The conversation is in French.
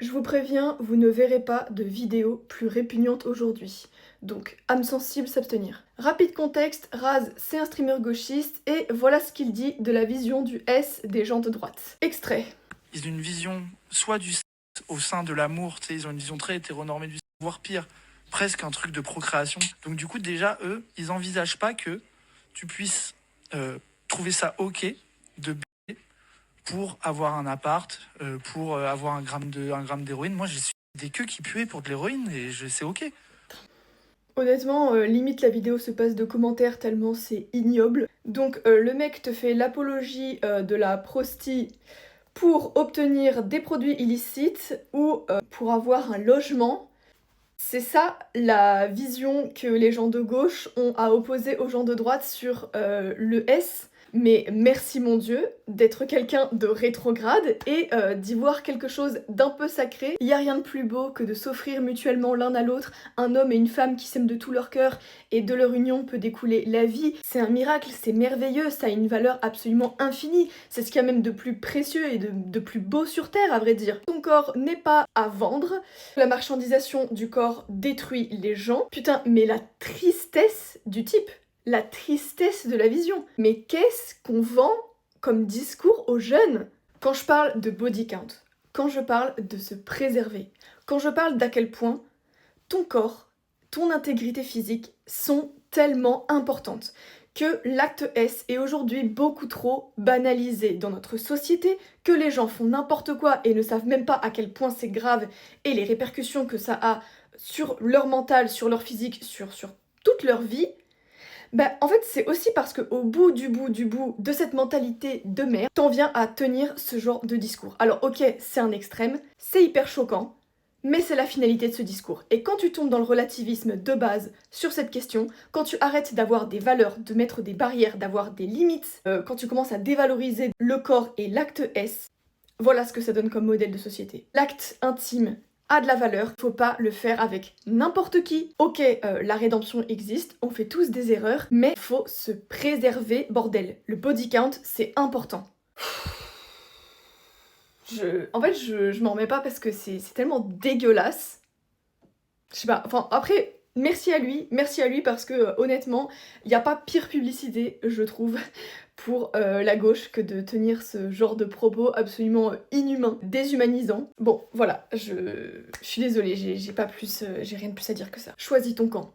Je vous préviens, vous ne verrez pas de vidéo plus répugnante aujourd'hui. Donc, âme sensible, s'abstenir. Rapide contexte, Raz, c'est un streamer gauchiste, et voilà ce qu'il dit de la vision du S des gens de droite. Extrait. Ils ont une vision soit du sexe au sein de l'amour, tu sais, ils ont une vision très hétéronormée du sexe, voire pire, presque un truc de procréation. Donc du coup, déjà, eux, ils envisagent pas que tu puisses trouver ça ok de baiser pour avoir un appart, pour avoir un gramme d'héroïne. Moi, j'ai su des queues qui puaient pour de l'héroïne et c'est ok. Honnêtement, limite la vidéo se passe de commentaires tellement c'est ignoble. Donc le mec te fait l'apologie de la prosti pour obtenir des produits illicites ou pour avoir un logement. C'est ça la vision que les gens de gauche ont à opposer aux gens de droite sur le S. Mais merci mon Dieu d'être quelqu'un de rétrograde et d'y voir quelque chose d'un peu sacré. Il y a rien de plus beau que de s'offrir mutuellement l'un à l'autre un homme et une femme qui s'aiment de tout leur cœur et de leur union peut découler la vie. C'est un miracle, c'est merveilleux, ça a une valeur absolument infinie. C'est ce qu'il y a même de plus précieux et de plus beau sur Terre à vrai dire. Ton corps n'est pas à vendre, la marchandisation du corps détruit les gens. Putain, mais la tristesse du type, la tristesse de la vision. Mais qu'est-ce qu'on vend comme discours aux jeunes? Quand je parle de body count, quand je parle de se préserver, quand je parle d'à quel point ton corps, ton intégrité physique sont tellement importantes que l'acte S est aujourd'hui beaucoup trop banalisé dans notre société, que les gens font n'importe quoi et ne savent même pas à quel point c'est grave et les répercussions que ça a sur leur mental, sur leur physique, sur toute leur vie. Bah en fait c'est aussi parce qu'au bout de cette mentalité de merde, t'en viens à tenir ce genre de discours. Alors ok, c'est un extrême, c'est hyper choquant, mais c'est la finalité de ce discours. Et quand tu tombes dans le relativisme de base sur cette question, quand tu arrêtes d'avoir des valeurs, de mettre des barrières, d'avoir des limites, quand tu commences à dévaloriser le corps et l'acte S, voilà ce que ça donne comme modèle de société. L'acte intime a de la valeur, faut pas le faire avec n'importe qui. Ok, la rédemption existe, on fait tous des erreurs, mais faut se préserver, bordel. Le body count, c'est important. En fait, je m'en remets pas parce que c'est tellement dégueulasse. Je sais pas, enfin après, merci à lui parce que honnêtement, il n'y a pas pire publicité, je trouve, pour la gauche que de tenir ce genre de propos absolument inhumains, déshumanisants. Bon, voilà, je suis désolée, j'ai rien de plus à dire que ça. Choisis ton camp.